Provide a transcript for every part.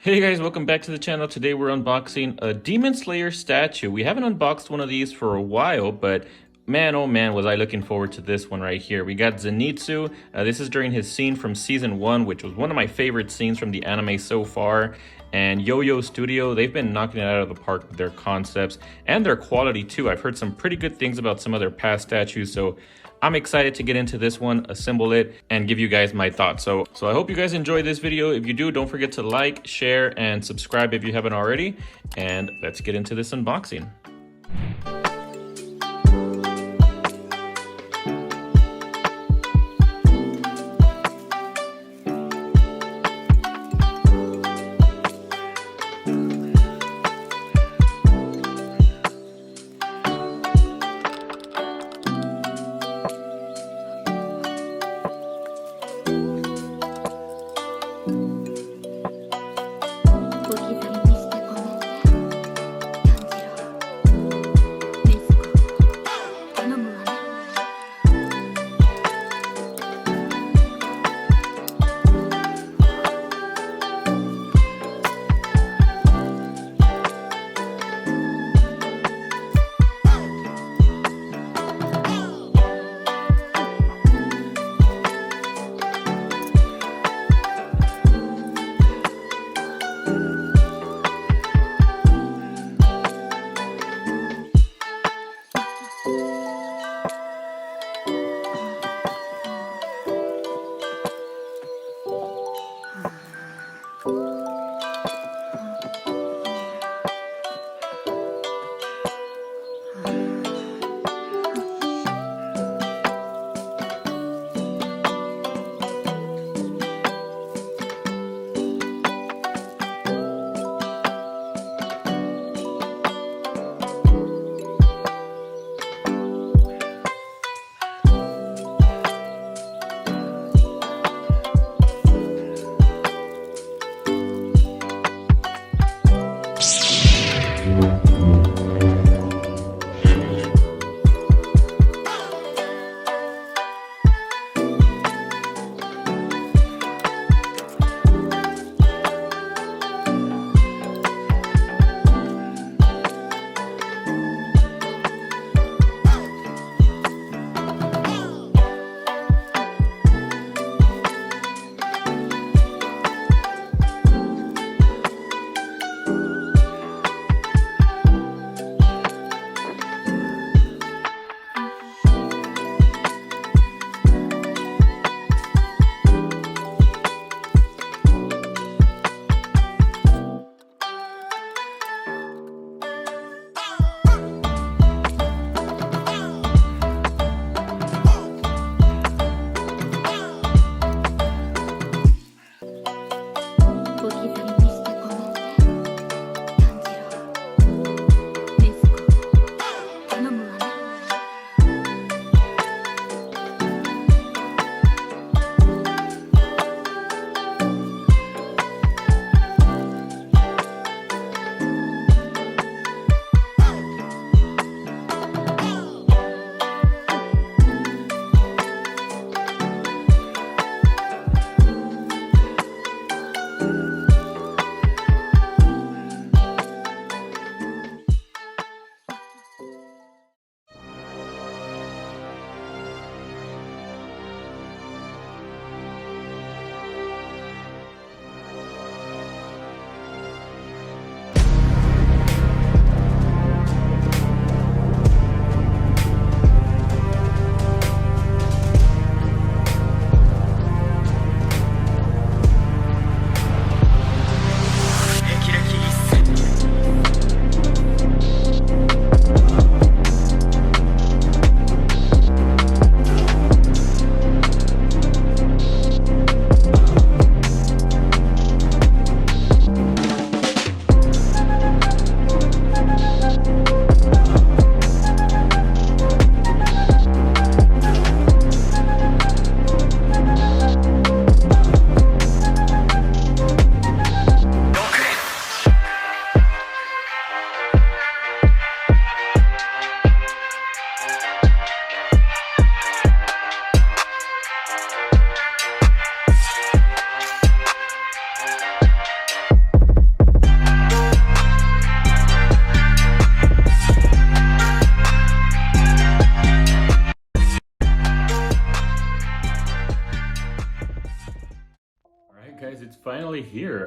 Hey guys, welcome back to the channel. Today we're unboxing a Demon Slayer statue. We haven't unboxed one of these for a while, but man, oh man, was I looking forward to this one right here. We got Zenitsu. This is during his scene from season 1, which was one of my favorite scenes from the anime so far. And YOYO Studio, they've been knocking it out of the park with their concepts and their quality too. I've heard some pretty good things about some of their past statues, so I'm excited to get into this one, assemble it, and give you guys my thoughts. So I hope you guys enjoy this video. If you do, don't forget to like, share, and subscribe if you haven't already. And let's get into this unboxing.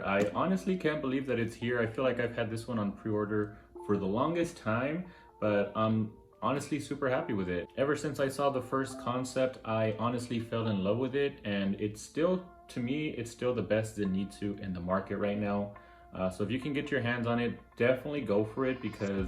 I honestly can't believe that it's here. I feel like I've had this one on pre-order for the longest time, but I'm honestly super happy with it. Ever since I saw the first concept, I honestly fell in love with it, and it's still, to me, it's still the best Zenitsu in the market right now. So if you can get your hands on it, definitely go for it, because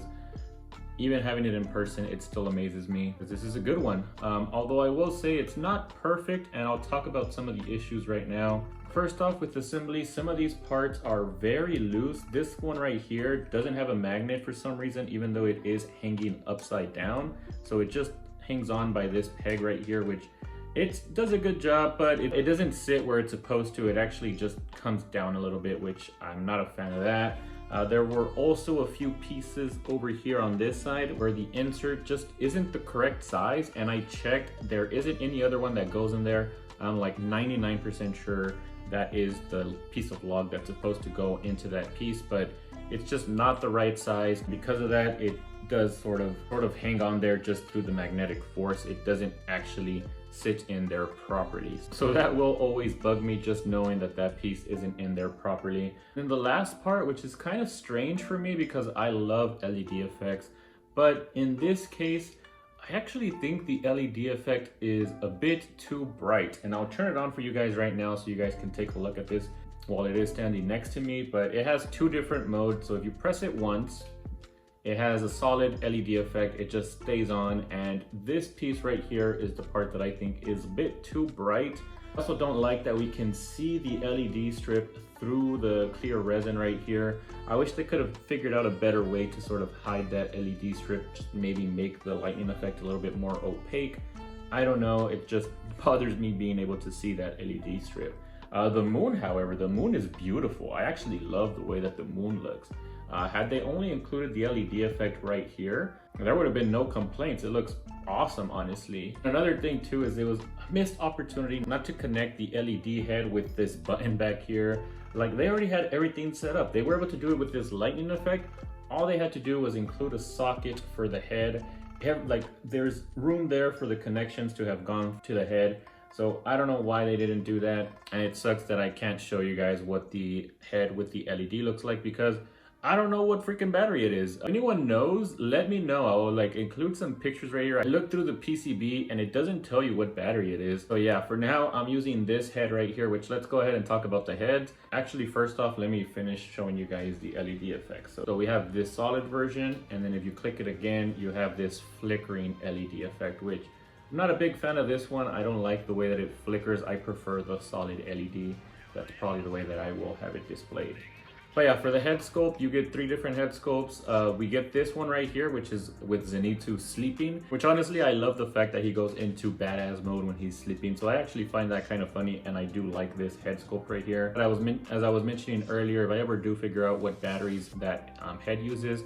even having it in person, it still amazes me. This is a good one. Although I will say it's not perfect, and I'll talk about some of the issues right now. First off, with assembly, some of these parts are very loose. This one right here doesn't have a magnet for some reason, even though it is hanging upside down. So it just hangs on by this peg right here, which it does a good job, but it doesn't sit where it's supposed to. It actually just comes down a little bit, which I'm not a fan of that. There were also a few pieces over here on this side where the insert just isn't the correct size, and I checked, there isn't any other one that goes in there. I'm like 99% sure that is the piece of log that's supposed to go into that piece, but it's just not the right size. Because of that, it does sort of hang on there just through the magnetic force. It doesn't actually sit in there properly. So that will always bug me, just knowing that that piece isn't in there properly. And the last part, which is kind of strange for me because I love LED effects, but in this case, I actually think the LED effect is a bit too bright, and I'll turn it on for you guys right now so you guys can take a look at this while it is standing next to me. But it has two different modes. So if you press it once, it has a solid LED effect, it just stays on, and this piece right here is the part that I think is a bit too bright. I also don't like that we can see the LED strip through the clear resin right here. I wish they could have figured out a better way to sort of hide that LED strip, just maybe make the lightning effect a little bit more opaque. I don't know, it just bothers me being able to see that LED strip. The moon, however, the moon is beautiful. I actually love the way that the moon looks. Had they only included the LED effect right here, there would have been no complaints. It looks awesome, honestly. Another thing too is it was a missed opportunity not to connect the LED head with this button back here. Like, they already had everything set up. They were able to do it with this lightning effect. All they had to do was include a socket for the head. Like, there's room there for the connections to have gone to the head. So I don't know why they didn't do that. And it sucks that I can't show you guys what the head with the LED looks like, because I don't know what freaking battery it is. If anyone knows, let me know. I'll like include some pictures right here. I looked through the PCB and it doesn't tell you what battery it is. So yeah, for now, I'm using this head right here, which let's go ahead and talk about the heads. Actually, first off, let me finish showing you guys the LED effects. So we have this solid version, and then if you click it again, you have this flickering LED effect, which I'm not a big fan of this one. I don't like the way that it flickers. I prefer the solid LED. That's probably the way that I will have it displayed. But yeah, for the head sculpt, you get 3 different head sculpts. We get this one right here, which is with Zenitsu sleeping, which honestly, I love the fact that he goes into badass mode when he's sleeping. So I actually find that kind of funny, and I do like this head sculpt right here. But as I was mentioning earlier, if I ever do figure out what batteries that head uses,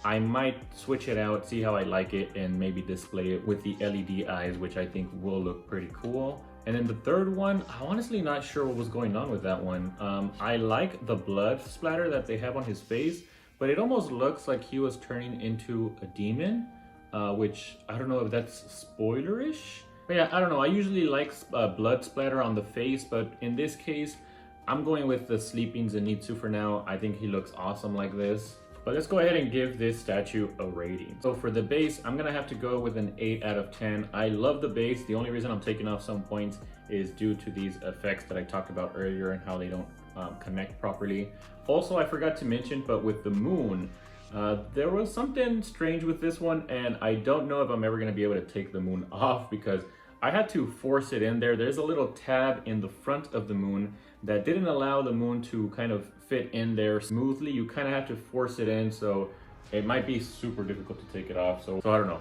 I might switch it out, see how I like it, and maybe display it with the LED eyes, which I think will look pretty cool. And then the third one, I'm honestly not sure what was going on with that one. I like the blood splatter that they have on his face, but it almost looks like he was turning into a demon, which I don't know if that's spoilerish. But yeah, I don't know. I usually like blood splatter on the face, but in this case, I'm going with the sleeping Zenitsu for now. I think he looks awesome like this. But let's go ahead and give this statue a rating. So for the base, I'm gonna have to go with an 8 out of 10. I love the base. The only reason I'm taking off some points is due to these effects that I talked about earlier and how they don't connect properly. Also, I forgot to mention, but with the moon, there was something strange with this one, and I don't know if I'm ever gonna be able to take the moon off, because I had to force it in there. There's a little tab in the front of the moon that didn't allow the moon to kind of fit in there smoothly. You kind of have to force it in, so it might be super difficult to take it off. So I don't know.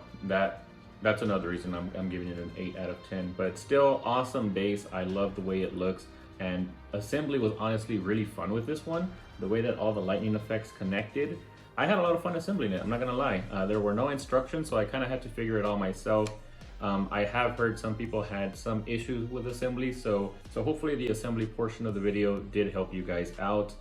That's another reason I'm giving it an 8 out of 10. But still, awesome base. I love the way it looks, and assembly was honestly really fun with this one. The way that all the lightning effects connected, I had a lot of fun assembling it. I'm not gonna lie. There were no instructions, so I kind of had to figure it all myself. I have heard some people had some issues with assembly, so hopefully the assembly portion of the video did help you guys out.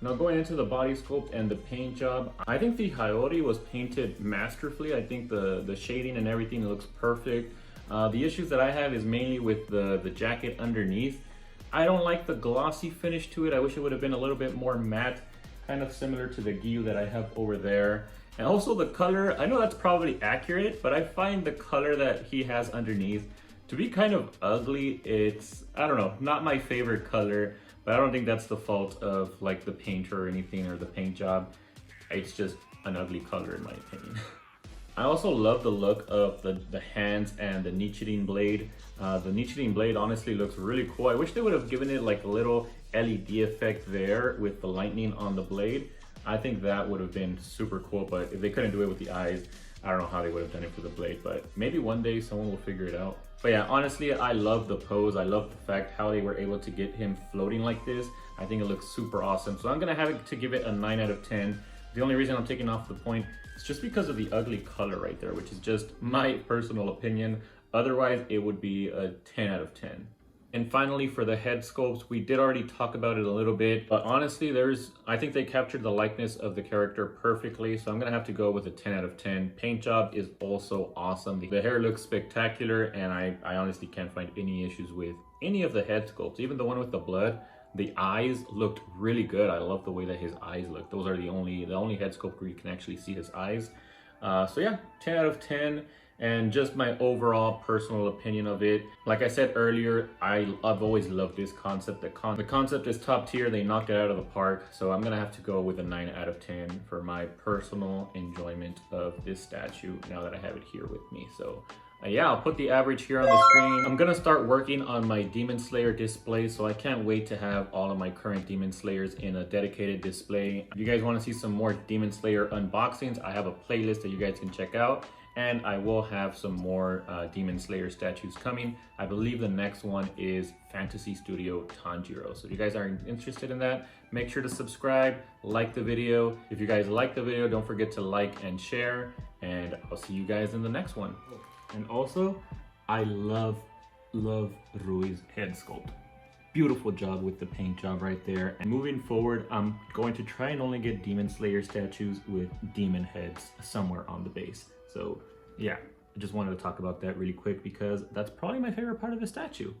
Now, going into the body sculpt and the paint job, I think the Hiyori was painted masterfully. I think the shading and everything looks perfect. The issues that I have is mainly with the jacket underneath. I don't like the glossy finish to it. I wish it would have been a little bit more matte, kind of similar to the Gyu that I have over there. And also the color, I know that's probably accurate, but I find the color that he has underneath to be kind of ugly. It's, I don't know, not my favorite color, but I don't think that's the fault of like the painter or anything or the paint job. It's just an ugly color in my opinion. I also love the look of the hands and the Nichirin blade. The Nichirin blade honestly looks really cool. I wish they would have given it like a little LED effect there with the lightning on the blade. I think that would have been super cool, but if they couldn't do it with the eyes, I don't know how they would have done it for the blade, but maybe one day someone will figure it out. But yeah, honestly, I love the pose. I love the fact how they were able to get him floating like this. I think it looks super awesome. So I'm gonna have to give it a 9 out of 10. The only reason I'm taking off the point is just because of the ugly color right there, which is just my personal opinion. Otherwise, it would be a 10 out of 10. And finally, for the head sculpts, we did already talk about it a little bit, but honestly, I think they captured the likeness of the character perfectly, so I'm gonna have to go with a 10 out of 10. Paint job is also awesome. The hair looks spectacular, and I honestly can't find any issues with any of the head sculpts, even the one with the blood. The eyes looked really good. I love the way that his eyes look. Those are the only head sculpt where you can actually see his eyes. So yeah, 10 out of 10. And just my overall personal opinion of it. Like I said earlier, I've always loved this concept. The concept is top tier. They knocked it out of the park. So I'm gonna have to go with a 9 out of 10 for my personal enjoyment of this statue now that I have it here with me. So yeah, I'll put the average here on the screen. I'm gonna start working on my Demon Slayer display, so I can't wait to have all of my current Demon Slayers in a dedicated display. If you guys wanna see some more Demon Slayer unboxings, I have a playlist that you guys can check out. And I will have some more Demon Slayer statues coming. I believe the next one is Fantasy Studio Tanjiro. So if you guys are interested in that, make sure to subscribe, like the video. If you guys like the video, don't forget to like and share. And I'll see you guys in the next one. And also, I love Rui's head sculpt. Beautiful job with the paint job right there. And moving forward, I'm going to try and only get Demon Slayer statues with demon heads somewhere on the base. So yeah, I just wanted to talk about that really quick because that's probably my favorite part of the statue.